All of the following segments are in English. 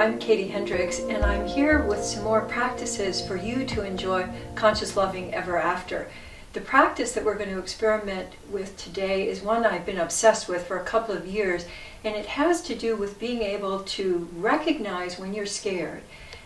I'm Katie Hendricks, and I'm here with some more practices for you to enjoy conscious loving ever after. The practice that we're going to experiment with today is one I've been obsessed with for a couple of years, and it has to do with being able to recognize when you're scared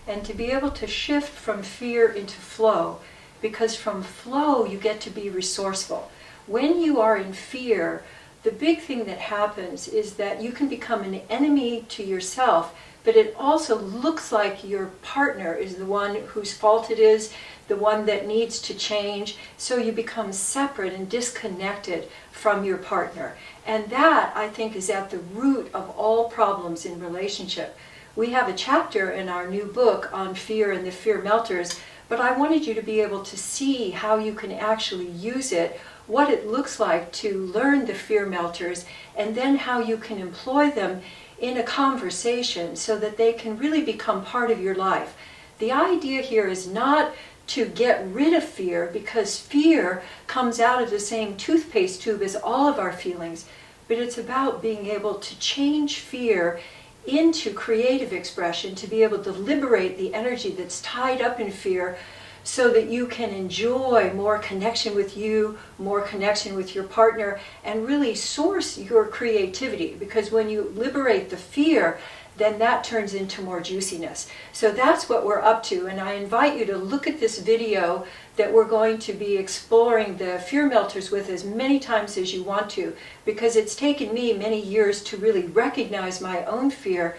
and to be able to shift from fear into flow, because from flow you get to be resourceful. When you are in fear, the big thing that happens is that you can become an enemy to yourself, but it also looks like your partner is the one whose fault it is, the one that needs to change, so you become separate and disconnected from your partner. And that, I think, is at the root of all problems in relationship. We have a chapter in our new book on fear and the fear melters, but I wanted you to be able to see how you can actually use it, what it looks like to learn the fear melters, and then how you can employ them in a conversation so that they can really become part of your life. The idea here is not to get rid of fear, because fear comes out of the same toothpaste tube as all of our feelings, but it's about being able to change fear into creative expression, to be able to liberate the energy that's tied up in fear so that you can enjoy more connection with you, more connection with your partner, and really source your creativity. Because when you liberate the fear, then that turns into more juiciness. So that's what we're up to, and I invite you to look at this video that we're going to be exploring the fear melters with as many times as you want to, because it's taken me many years to really recognize my own fear,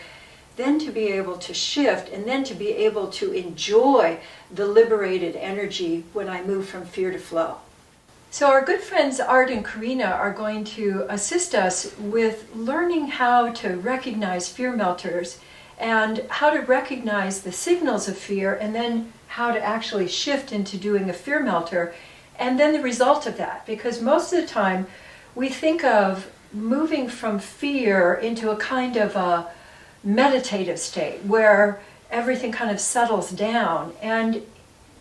then to be able to shift, and then to be able to enjoy the liberated energy when I move from fear to flow. So our good friends Art and Karina are going to assist us with learning how to recognize fear melters and how to recognize the signals of fear, and then how to actually shift into doing a fear melter, and then the result of that. Because most of the time we think of moving from fear into a kind of a meditative state where everything kind of settles down, and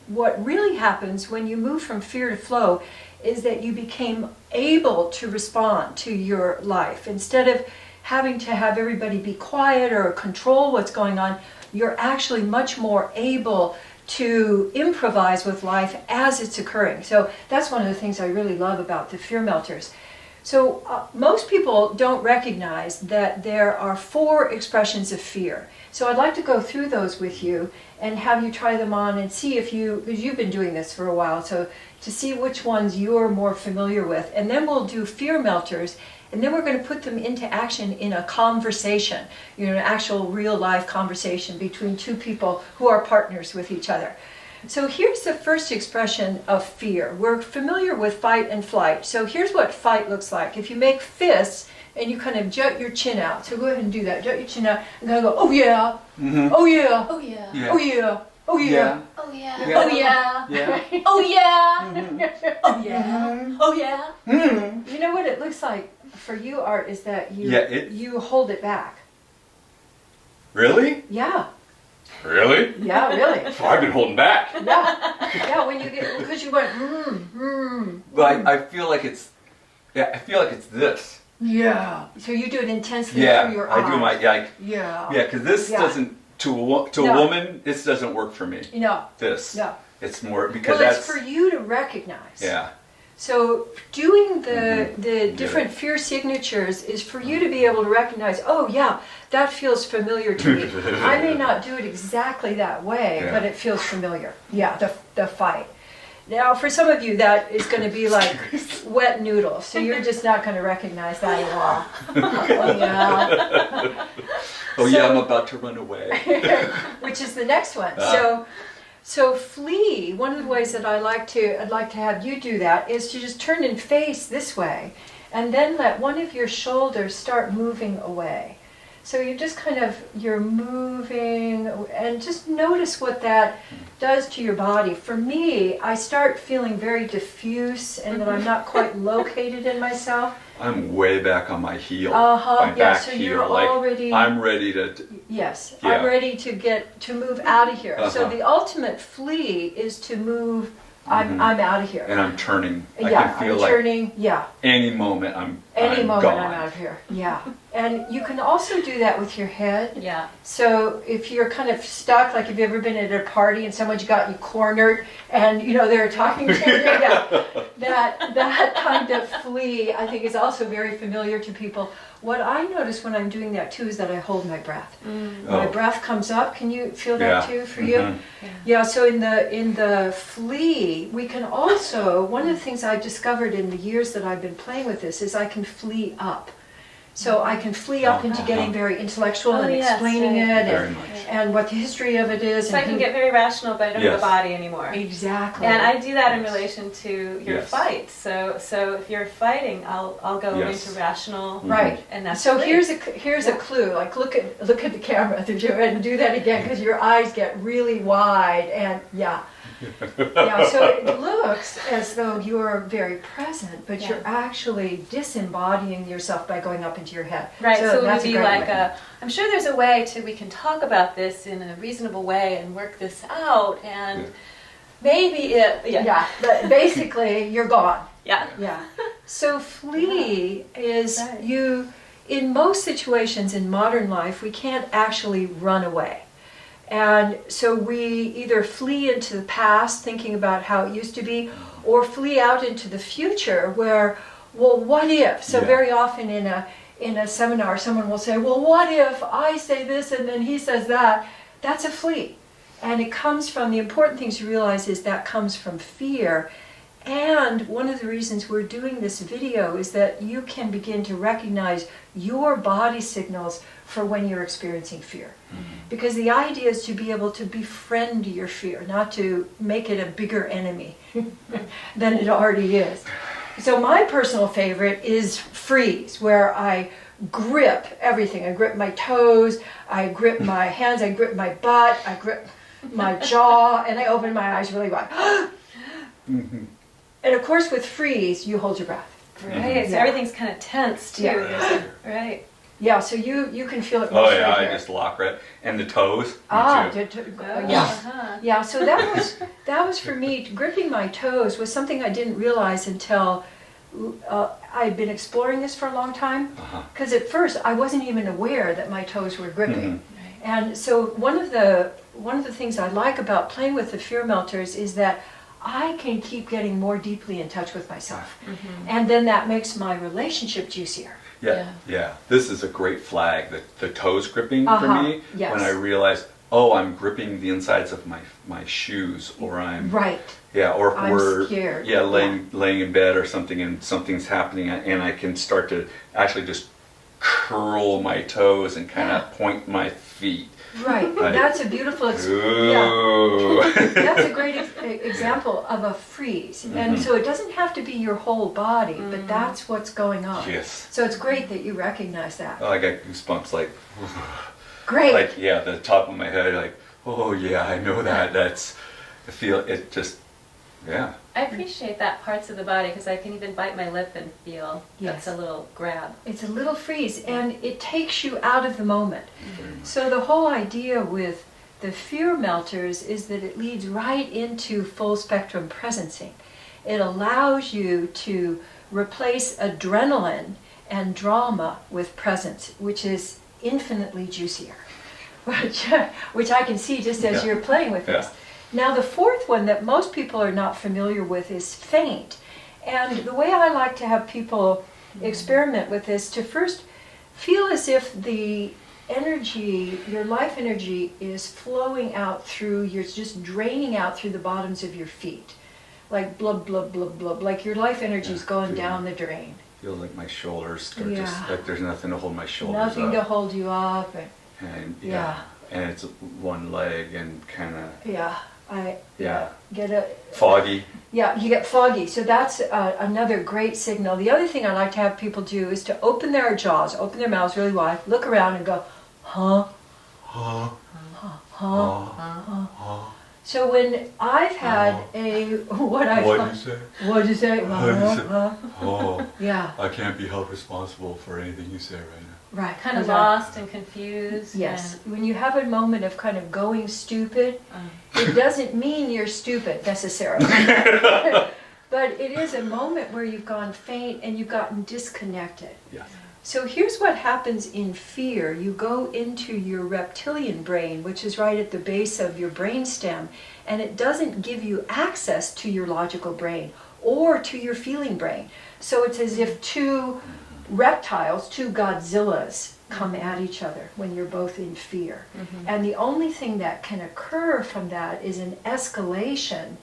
what really happens when you move from fear to flow is that you became able to respond to your life. Instead of having to have everybody be quiet or control what's going on, you're actually much more able to improvise with life as it's occurring. So that's one of the things I really love about the fear melters. So most people don't recognize that there are 4 expressions of fear. So I'd like to go through those with you and have you try them on and see if you, because you've been doing this for a while, so to see which ones you're more familiar with. And then we'll do fear melters, and then we're going to put them into action in a conversation, an actual real life conversation between 2 people who are partners with each other. So here's the first expression of fear. We're familiar with fight and flight. So here's what fight looks like. If you make fists and you kind of jut your chin out. So go ahead and do that. Jut your chin out and kind of go, oh yeah, oh yeah, oh yeah, oh yeah, oh yeah, oh yeah, oh yeah, oh yeah, oh yeah, oh yeah. You know what it looks like for you, Art, is that you hold it back. Really? Yeah. Really? Yeah, really. So I've been holding back. Yeah, when you get, because you went, But I feel like it's, I feel like it's this. Yeah. So you do it intensely through your eyes. I do my, yeah, because this doesn't, to a woman, this doesn't work for me. No. This. No. It's more, because it's for you to recognize. Yeah. So doing the different fear signatures is for you to be able to recognize, oh yeah, that feels familiar to me. I may not do it exactly that way, but it feels familiar. Yeah, the fight. Now for some of you that is going to be like wet noodles, so you're just not going to recognize that at all. Oh yeah. Oh yeah, I'm about to run away. Which is the next one. So flee, one of the ways that I'd like to have you do that is to just turn and face this way, and then let one of your shoulders start moving away. So you're just you're moving, and just notice what that does to your body. For me, I start feeling very diffuse and that I'm not quite located in myself. I'm way back on my heel. My back so heel. You're already. I'm ready to. Yes, yeah. I'm ready to move out of here. So the ultimate flee is to move. I'm out of here. And I'm turning. I can feel like turning. Any moment I'm Any I'm moment gone. I'm out of here. Yeah. And you can also do that with your head. Yeah. So if you're kind of stuck, like if you've ever been at a party and someone's got you cornered and they're talking to you, that kind of flee I think is also very familiar to people. What I notice when I'm doing that too is that I hold my breath. My breath comes up. Can you feel that too for you? Yeah, so in the flee, we can also, one of the things I've discovered in the years that I've been playing with this is I can flee up. So I can flee up into getting very intellectual and explaining it and what the history of it is. So I can get very rational, but I don't have a body anymore. Exactly. And I do that in relation to your fight. So if you're fighting, I'll go into rational. Right. And that's so great. here's a clue. Like look at the camera and do that again because your eyes get really wide and yeah. So it looks as though you're very present, but you're actually disembodying yourself by going up into your head. Right, so it that's would be like I'm sure there's a way we can talk about this in a reasonable way and work this out, and maybe but basically you're gone. Yeah. So flee is you, in most situations in modern life, we can't actually run away. And so we either flee into the past, thinking about how it used to be, or flee out into the future where, well, what if? So very often in a seminar, someone will say, well, what if I say this and then he says that? That's a flee. And it comes from, the important thing to realize is that comes from fear. And one of the reasons we're doing this video is that you can begin to recognize your body signals for when you're experiencing fear. Because the idea is to be able to befriend your fear, not to make it a bigger enemy than it already is. So my personal favorite is freeze, where I grip everything. I grip my toes, I grip my hands, I grip my butt, I grip my jaw, and I open my eyes really wide. And of course with freeze, you hold your breath. Right, so everything's kind of tense too. Right. Yeah, so you can feel it. I just lock right, and the toes. Yeah. So that was for me. Gripping my toes was something I didn't realize until I'd been exploring this for a long time. Because at first I wasn't even aware that my toes were gripping. And so one of the things I like about playing with the fear melters is that I can keep getting more deeply in touch with myself, and then that makes my relationship juicier. Yeah. This is a great flag. The toes gripping for me. Yes. When I realize, I'm gripping the insides of my shoes, or I'm or if I'm scared. laying in bed or something, and something's happening, and I can start to actually just curl my toes and kind of point my feet. Right. That's a beautiful That's a great example of a freeze. And so it doesn't have to be your whole body, but that's what's going on. Yes. So it's great that you recognize that. I got goosebumps, like, great. Like, the top of my head, like, I know that. I feel it just, I appreciate that parts of the body because I can even bite my lip and feel that's a little grab. It's a little freeze, and it takes you out of the moment. So the whole idea with the fear melters is that it leads right into full spectrum presencing. It allows you to replace adrenaline and drama with presence, which is infinitely juicier, which I can see just as you're playing with this. Now the fourth one that most people are not familiar with is faint. And the way I like to have people experiment with this, to first feel as if the energy, your life energy, is flowing out through, you're just draining out through the bottoms of your feet. Like blub, blub, blub, blub, like your life energy is going down the drain. Feels like my shoulders are just, like there's nothing to hold my shoulders up. Nothing to hold you up. And and it's one leg and kind of... Get a foggy. Yeah, you get foggy. So that's another great signal. The other thing I like to have people do is to open their jaws, open their mouths really wide, look around and go, huh? Huh? Huh? Huh? Huh? So when I've had What'd you say? What'd you say? I can't be held responsible for anything you say right now. Right. Kind of lost and confused. Yes. When you have a moment of kind of going stupid, it doesn't mean you're stupid necessarily. But it is a moment where you've gone faint and you've gotten disconnected. Yes. So here's what happens in fear. You go into your reptilian brain, which is right at the base of your brainstem, and it doesn't give you access to your logical brain or to your feeling brain. So it's as if two reptiles, two Godzillas, come at each other when you're both in fear. And the only thing that can occur from that is an escalation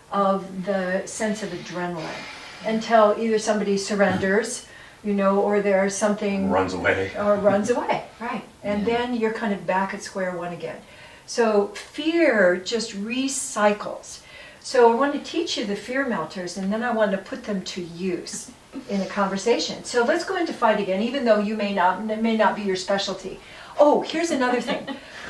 of the sense of adrenaline until either somebody surrenders, or there's something Runs away. Right. And then you're kind of back at square one again. So fear just recycles. So I want to teach you the fear melters, and then I want to put them to use in a conversation. So let's go into fight again, even though it may not be your specialty. Oh, here's another thing.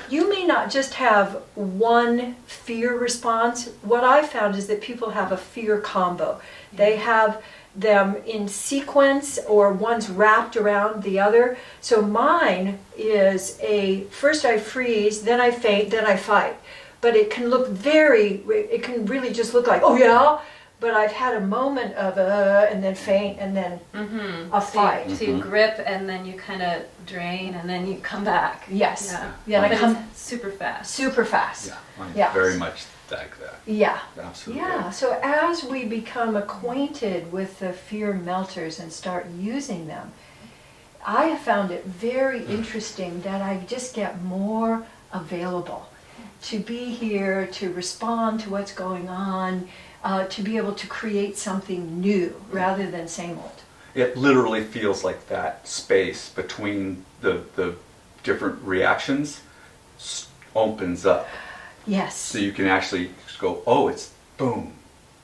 You may not just have one fear response. What I found is that people have a fear combo. They have them in sequence, or one's wrapped around the other. So mine is first I freeze, then I faint, then I fight. But it can really just look like, oh yeah, but I've had a moment of and then faint, and then a fight. So you grip, and then you kind of drain, and then you come back. Yes. Yeah. But It's super fast. super fast. Yeah, very much like that. Yeah. Absolutely. Yeah, so as we become acquainted with the fear melters and start using them, I have found it very interesting that I just get more available to be here, to respond to what's going on, to be able to create something new rather than same old. It literally feels like that space between the different reactions opens up. Yes. So you can actually just go, oh, it's boom,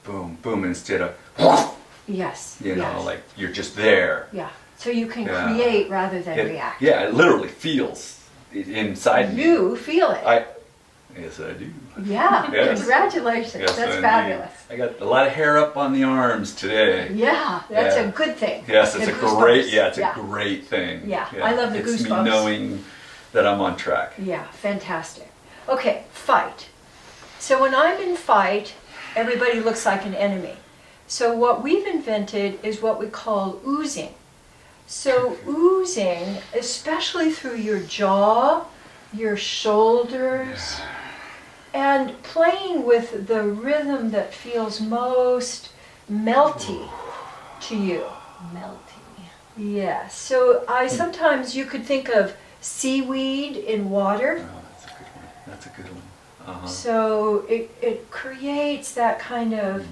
boom, boom, instead of, Yes. like you're just there. Yeah. So you can create rather than react. Yeah, it literally feels inside me. You feel it. Yes, I do. Yeah. Yes. Congratulations. Yes, That's I do. fabulous. I got a lot of hair up on the arms today. Yeah, that's Yeah. a good thing. Yes, it's The a great, goosebumps. a great thing. Yeah, I love the It's goosebumps. me knowing that I'm on track. Yeah, fantastic. Okay, fight. So when I'm in fight, everybody looks like an enemy. So what we've invented is what we call oozing. So oozing, especially through your jaw, your shoulders, and playing with the rhythm that feels most melty to you. Melty. Yes. So sometimes you could think of seaweed in water. Oh, that's a good one. Uh-huh. So it creates that kind of,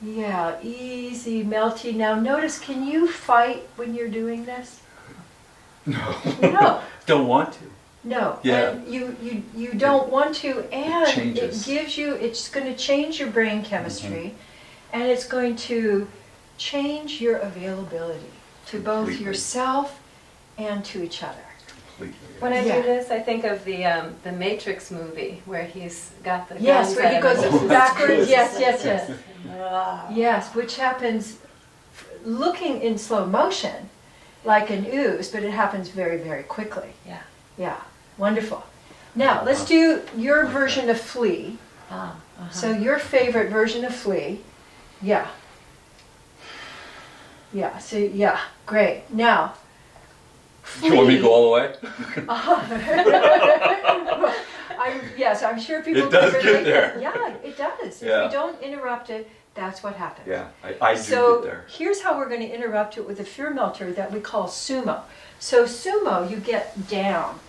easy, melty. Now notice, can you fight when you're doing this? No. No. Don't want to. No. Yeah. And you don't want to, and it changes. gives you, it's going to change your brain chemistry, and it's going to change your availability to both Completely. yourself and to each other. Completely. When I Yeah. do this, I think of the Matrix movie where he's got the Yes, guns where at he him goes and he's backwards. just Yes, like yes, this. yes. Ah. Yes, which happens looking in slow motion, like an ooze, but it happens very, very quickly. Yeah. Yeah, wonderful. Now, let's do your version of flee. So your favorite version of flee. Yeah. Yeah, so yeah, great. Now, You want me to go all the way? I'm sure people It does can get relate. there. Yeah, it does. Yeah. If we don't interrupt it, that's what happens. Yeah, I do So get there. here's how we're going to interrupt it with a fear melter that we call sumo. So sumo, you get down.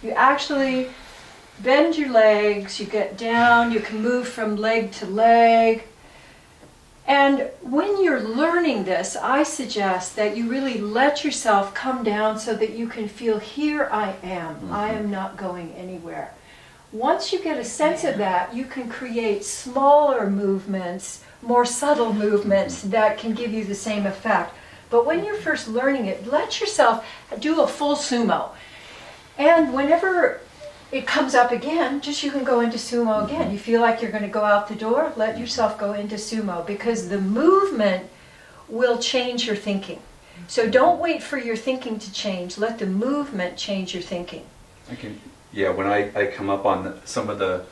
You actually bend your legs, you get down, you can move from leg to leg. And when you're learning this, I suggest that you really let yourself come down so that you can feel, here I am. I am not going anywhere. Once you get a sense of that, you can create smaller movements, more subtle movements that can give you the same effect. But when you're first learning it, let yourself do a full sumo. And whenever it comes up again, just you can go into sumo again. You feel like you're going to go out the door, let yourself go into sumo, because the movement will change your thinking. So don't wait for your thinking to change. Let the movement change your thinking. When I come up on some of the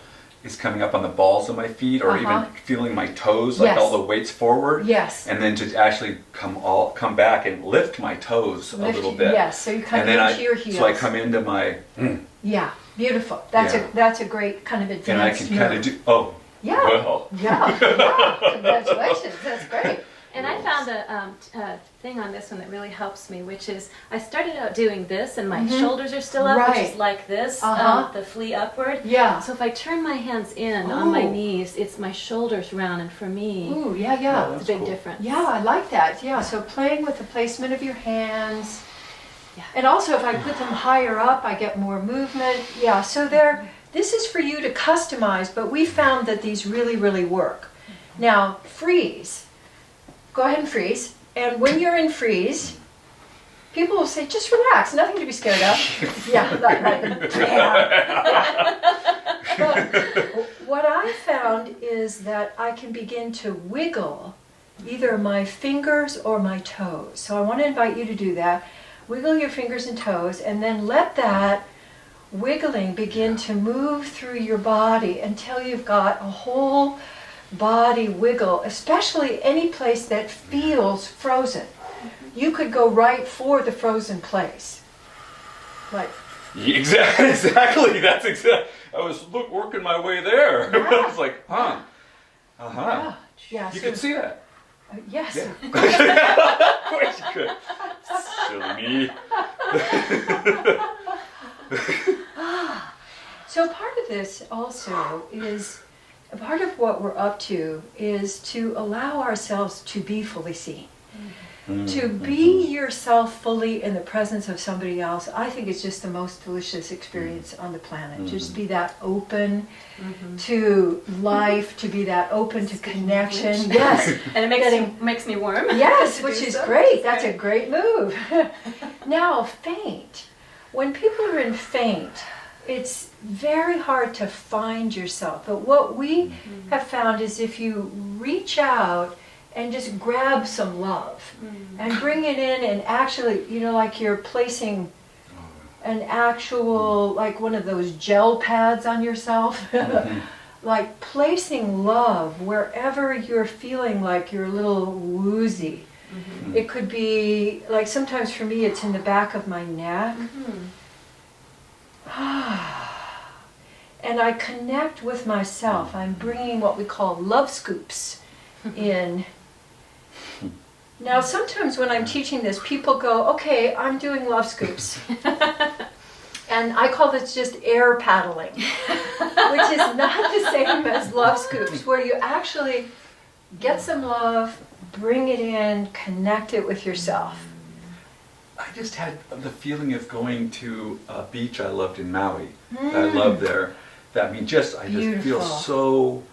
is coming up on the balls of my feet, or even feeling my toes, like Yes. all the weights forward. Yes. And then to actually come back and lift my toes a little bit. Yes, so you come and then into your heels. So I come into my, Yeah, beautiful. That's a great kind of advanced and I can kind of move. do, Yeah. well. Yeah. Congratulations. That's great. And I found a thing on this one that really helps me, which is I started out doing this, and my shoulders are still up, which Right. is like this, the flee upward. Yeah. So if I turn my hands in on my knees, it's my shoulders round, and for me, Ooh, yeah. it's a big difference. Yeah, I like that. Yeah, so playing with the placement of your hands. Yeah. And also if I put them higher up, I get more movement. Yeah, so this is for you to customize, but we found that these really, really work. Now, freeze. Go ahead and freeze. And when you're in freeze, people will say, just relax, nothing to be scared of. Yeah, right. But what I found is that I can begin to wiggle either my fingers or my toes. So I want to invite you to do that. Wiggle your fingers and toes, and then let that wiggling begin to move through your body until you've got a whole body wiggle, especially any place that feels frozen. You could go right for the frozen place. Like, Exactly. That's exactly. I was working my way there. I was like, huh. yeah. You So, could see that. yes. Yeah. Of course you could. Silly me. So part of this also is, part of what we're up to is to allow ourselves to be fully seen. To be yourself fully in the presence of somebody else, I think it's just the most delicious experience on the planet. Just be that open to life, to be that open to connection. Yes. And it makes me warm. Yes, to which do is so. great. That's a great move. Now, faint. When people are in faint, it's very hard to find yourself. But what we have found is if you reach out and just grab some love and bring it in and actually, like you're placing an actual, like one of those gel pads on yourself. Like placing love wherever you're feeling like you're a little woozy. It could be, like sometimes for me it's in the back of my neck. And I connect with myself. I'm bringing what we call love scoops in. Now sometimes when I'm teaching this, people go, okay, I'm doing love scoops. And I call this just air paddling, which is not the same as love scoops, where you actually get some love, bring it in, connect it with yourself. I just had the feeling of going to a beach I loved in Maui. That I love there. That I just Beautiful. feel so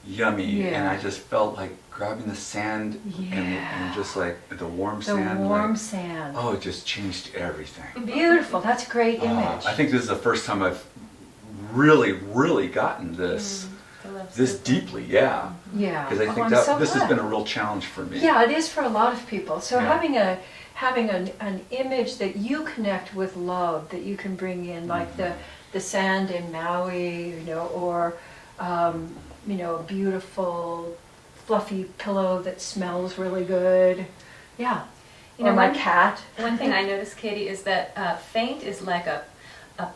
yummy, and Yeah. I just felt like grabbing the sand and just like the warm The sand. warm like, sand. oh, it just changed everything. Beautiful. That's a great image. I think this is the first time I've really, really gotten this this deeply. Yeah, Yeah. because I think I'm that so this has glad. been a real challenge for me. Yeah, it is for a lot of people. So Yeah. having an image that you connect with love, that you can bring in, like the sand in Maui, or a beautiful fluffy pillow that smells really good. Yeah. Or my cat. One thing I noticed, Katie, is that faint is like a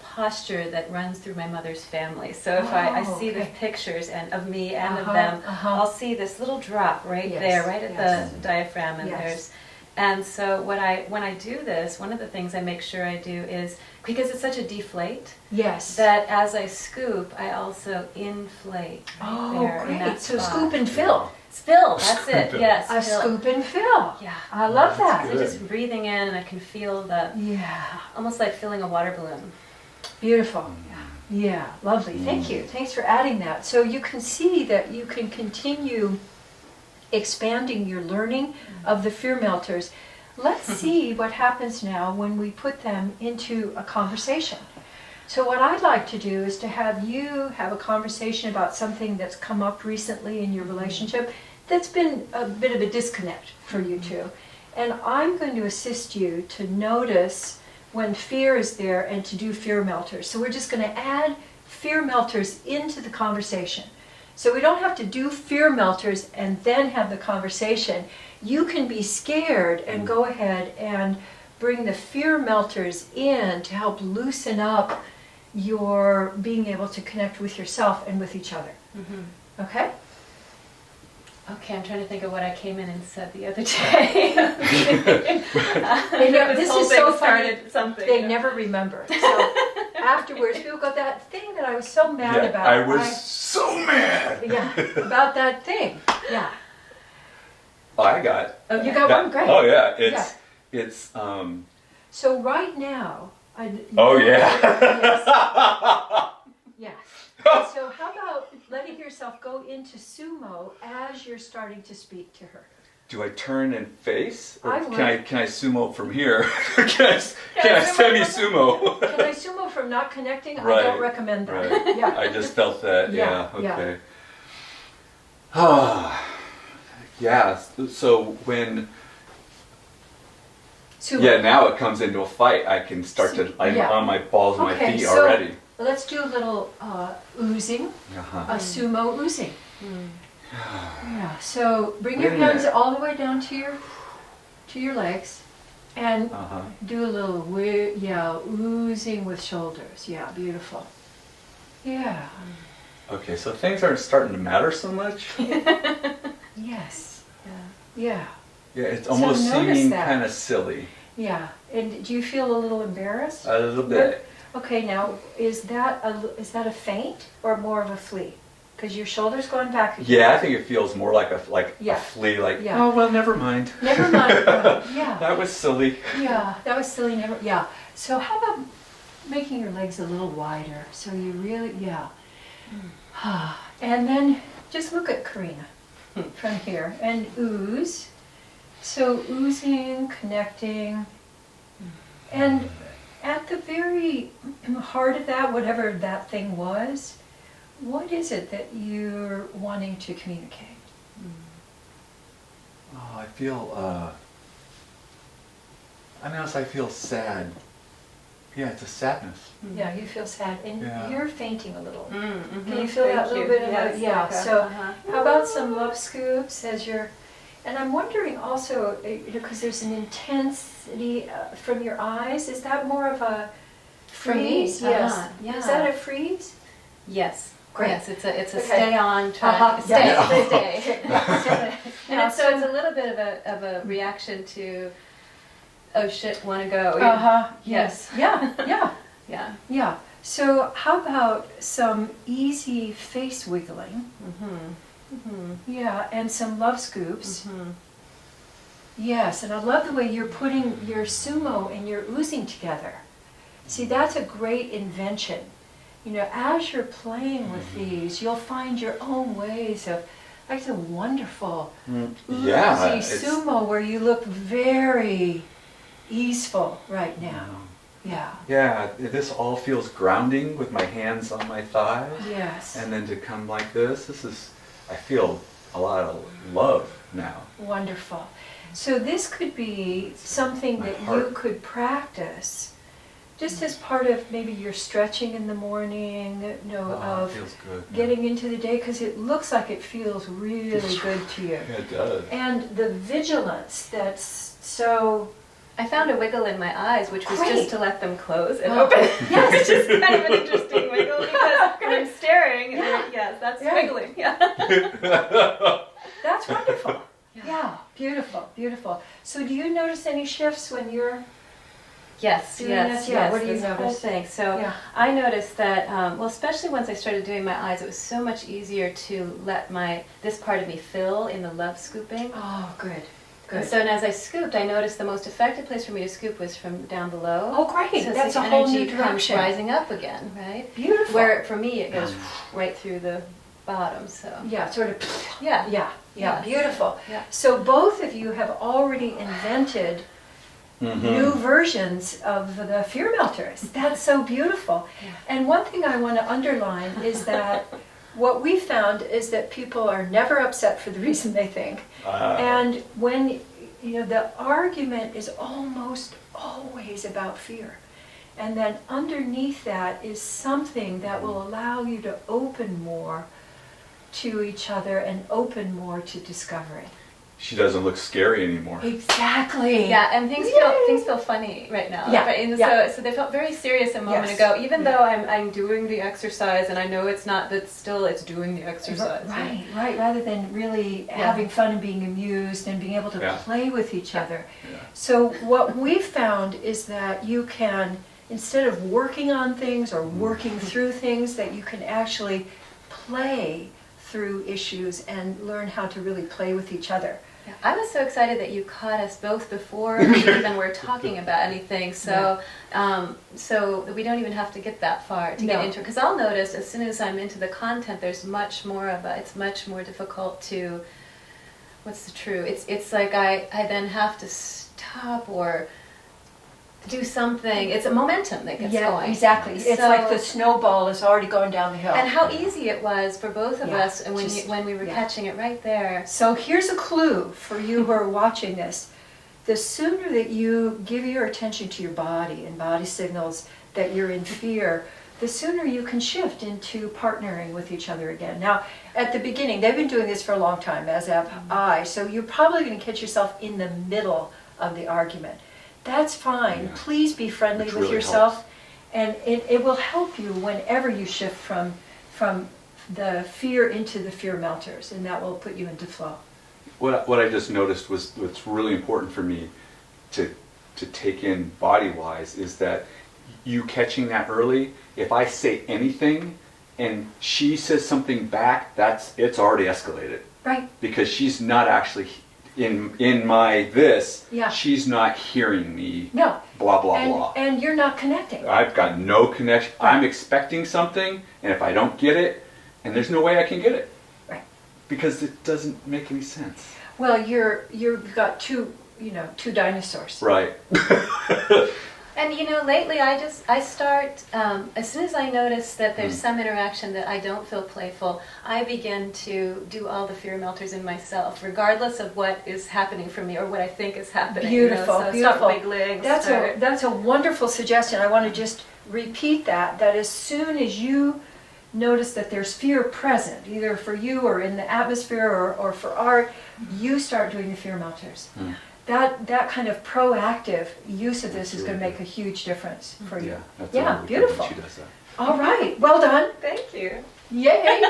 posture that runs through my mother's family. So if I see the pictures of me and of them, I'll see this little drop right there, right at the diaphragm, and and so when I do this, one of the things I make sure I do is, because it's such a deflate, that as I scoop, I also inflate there in that So spot. scoop and fill. Spill, that's it, yes. A fill. scoop and fill. Yeah. I love that. So just breathing in, and I can feel almost like filling a water balloon. Beautiful. Yeah, lovely. Thank you. Thanks for adding that. So you can see that you can continue expanding your learning of the fear melters. Let's see what happens now when we put them into a conversation. So what I'd like to do is to have you have a conversation about something that's come up recently in your relationship that's been a bit of a disconnect for you two. And I'm going to assist you to notice when fear is there and to do fear melters. So we're just going to add fear melters into the conversation. So we don't have to do fear melters and then have the conversation. You can be scared and go ahead and bring the fear melters in to help loosen up your being able to connect with yourself and with each other. Mm-hmm. Okay? Okay, I'm trying to think of what I came in and said the other day. This is so funny. Something. They never remember. So afterwards, people go, that thing that I was so mad about. I was so mad. Yeah, about that thing. Yeah. I got. Oh, you got that, one? Great. Oh yeah, Yeah. it's. So right now, Oh yeah. Yes. So how about letting yourself go into sumo as you're starting to speak to her? Do I turn and face, or I would. can I sumo from here? can I semi-sumo? Can I sumo from not connecting? I Right, don't recommend that. Right. Yeah. I just felt that. Yeah, Yeah. Okay. Ah. Yeah. So when. Sumo. Yeah. Now it comes into a fight. I can start to. I'm Yeah. on my balls of my Okay, feet so already. let's do a little oozing, Uh-huh. a sumo oozing. Yeah. So bring Wait your a hands minute. all the way down to your legs, and Uh-huh. do a little oozing with shoulders. Yeah, beautiful. Yeah. Okay. So things aren't starting to matter so much. Yes. Yeah. Yeah. Yeah. It's So almost notice seeming that. kind of silly. Yeah. And do you feel a little embarrassed? A little bit. Okay. Now, is that a feint or more of a flee? Because your shoulders going back again. Yeah, I think it feels more like Yeah. a flea. Like, Yeah. oh well, never mind. Never mind. Yeah. That was silly. Yeah. That was silly. Never. Yeah. So how about making your legs a little wider? So you really. Yeah. And then just look at Karina from here and ooze. So oozing, connecting, and at the very heart of that, whatever that thing was, what is it that you're wanting to communicate? Oh, I feel. I feel sad. Yeah, it's a sadness. Yeah, you feel sad, and Yeah. you're fainting a little. Mm-hmm. Can you feel that little bit of a, yeah, so how about some love scoops as you're, and I'm wondering also, because there's an intensity from your eyes, is that more of a For me, freeze? Yes. yeah. Is that a freeze? Yes. Great. Yes, it's a Okay. stay on track. Uh-huh. Stay, Yeah. stay. Yeah, And so it's a little bit of a reaction to, oh shit, want to go. Yes. Yeah, yeah, Yeah. yeah. So how about some easy face wiggling? Yeah, and some love scoops. Yes, and I love the way you're putting your sumo and your oozing together. See, that's a great invention. You know, as you're playing with these, you'll find your own ways of, like, a wonderful Yeah, oozy sumo where you look very easeful right now. Yeah. Yeah, this all feels grounding with my hands on my thighs. Yes. And then to come like this I feel a lot of love now. Wonderful. So this could be something My that you heart. could practice just as part of maybe your stretching in the morning, It of feels good. getting into the day, because it looks like it feels really good to you. Yeah, it does. And the vigilance that's so... I found a wiggle in my eyes, which was Great. just to let them close and Oh, open. yes. Which is kind of an interesting wiggle because when I'm staring, Yeah. yes, that's Yeah. wiggling. Yeah. That's wonderful. Yeah. Yeah, beautiful, beautiful. So do you notice any shifts when you're... Yes, Doing yes, this, yeah, yes. what do you this whole notice? thing. So Yeah. I noticed that, well, especially once I started doing my eyes, it was so much easier to let this part of me fill in the love scooping. Oh, good, And good. so as I scooped, I noticed the most effective place for me to scoop was from down below. Oh, great. So That's the a whole new energy comes direction. rising up again, right? Beautiful. Where for me it goes right through the bottom. So Yeah, sort of... yeah, Yeah, yeah, Yes. beautiful. Yeah. So both of you have already invented new versions of the fear melters. That's so beautiful. Yeah. And one thing I want to underline is that what we found is that people are never upset for the reason they think. And when, the argument is almost always about fear. And then underneath that is something that will allow you to open more to each other and open more to discovery. She doesn't look scary anymore. Exactly. Yeah, and things feel funny right now. Yeah, Right? And yeah. so they felt very serious a moment Yes. ago, even though I'm doing the exercise and I know it's not, but still it's doing the exercise. Right, right. Rather than really having fun and being amused and being able to Yeah. play with each other. Yeah. So what we've found is that you can, instead of working on things or working through things, that you can actually play through issues and learn how to really play with each other. Yeah, I was so excited that you caught us both before we even were talking about anything. So, so that we don't even have to get that far to get into. Because I'll notice as soon as I'm into the content, there's much more of a. It's much more difficult to. What's the true? It's like I then have to stop or do something. It's a momentum that gets going. Exactly. It's So- like the snowball is already going down the hill. And how easy it was for both of Yeah, us, and when we were yeah. catching it right there. So here's a clue for you who are watching this. The sooner that you give your attention to your body and body signals that you're in fear, the sooner you can shift into partnering with each other again. Now, at the beginning, they've been doing this for a long time, as have I, so you're probably going to catch yourself in the middle of the argument. That's fine. Yeah. Please be friendly Which with really yourself, helps. and it will help you whenever you shift from the fear into the fear melters, and that will put you into flow. What I just noticed was what's really important for me to take in body-wise is that you catching that early. If I say anything and she says something back, it's already escalated. Right. Because she's not actually in my this. Yeah. She's not hearing me. No. Blah blah blah. And you're not connecting. I've got no connection. Right. I'm expecting something, and if I don't get it, and there's no way I can get it. Right. Because it doesn't make any sense. Well, you've got two dinosaurs. Right. And lately I start, as soon as I notice that there's some interaction that I don't feel playful, I begin to do all the fear melters in myself, regardless of what is happening for me or what I think is happening. Beautiful, So beautiful. start wiggling. That's a wonderful suggestion. I want to just repeat that as soon as you notice that there's fear present, either for you or in the atmosphere or for art, you start doing the fear melters. That kind of proactive use of this is going to make a huge difference for you. Yeah, that's Yeah, really beautiful. good when she does that. All right, well done. Thank you. Yay!